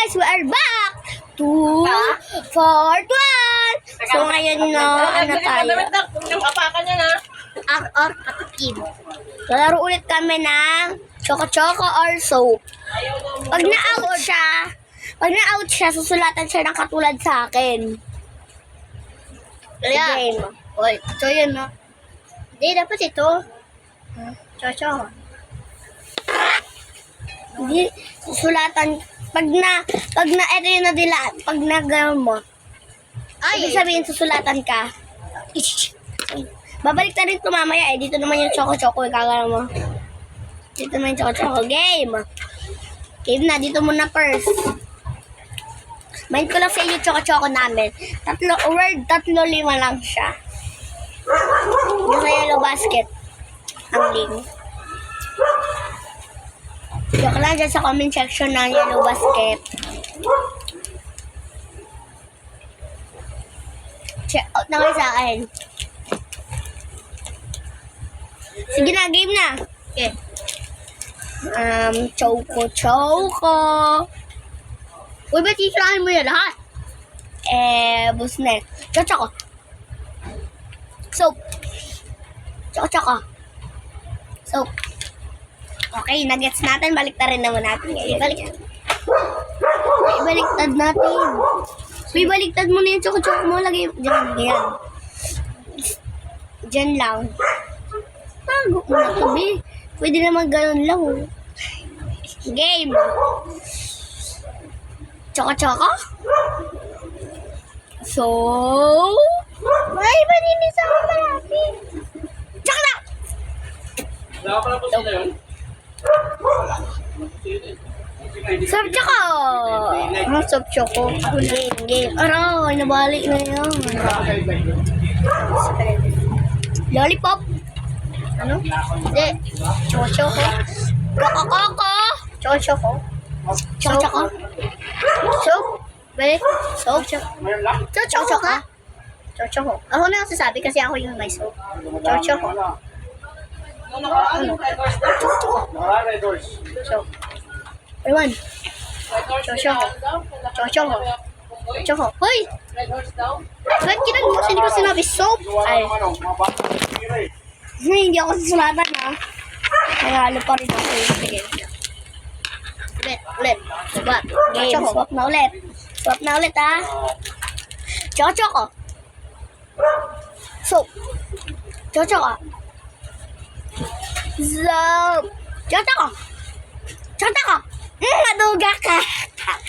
guys, we are back to Fort 1. So ngayon ano tayo? Ang patikim. Lalaro ulit kami ng choco-choco or soap. Pag na-out siya, susulatan siya ng katulad sa akin. Game. Oy, ito yun, no? Hindi, dapat ito. Choco. Hindi, susulatan. Pag na, ito yung nadilaan. Pag nagano'n mo. Ibig sabihin, susulatan ka. Babalik na rin ito mamaya eh. Dito naman yung choco-choco. Ikagano mo. Dito naman yung choco-choco. Game. Game na. Dito muna first. Mind ko lang sa inyo choco-choco namin. 3 5 lang siya. Yung sa yellow basket. Ang link. Joke lang dyan sa comment section ng yellow basket. Check out na kayo sa akin. Sige na, game na. Okay. Choco. Uy, ba't isirahin mo yan lahat? Busnet. Choco. Soap. Choco. Soap. Okay, nuggets natin. Baliktarin naman natin. Ibaliktad natin. Ibaliktad mo na yung choco-choco mo. Lagay dyan. Yan. Dyan lang. Bago mo na ito, be. Pwede naman ganun lang. Game. Choco-choco? So, may maninis ako marami. Choco na! Wala pala po sila yun? Sob choco! Sob choco. Game. Aray, nabalik na yan. Lollipop? Ano? Hindi. Choco-choco. Coco-coco. Choco-choco. Choco-choco. Soap? Balik? Soap? Choco-choco. Choco-choco. Ako na ang sasabi kasi ako yung may soap. Choco-choco. Red horse. Soap. Everyone. Choco-choco. Choco-choco. Choco. Hoy! Red horse daw? Ba't kinag mo? Hindi ko sinabi soap? Ay. Hindi ako susulatan ha. Nangalo pa rin ako. Sige. Ulit. Swap. Game. Swap na ulit. Swap na ulit ha. Choco-choco. Soap. Choco-choco. Soap. Choco-choco. Choco-choco. Maduga ka.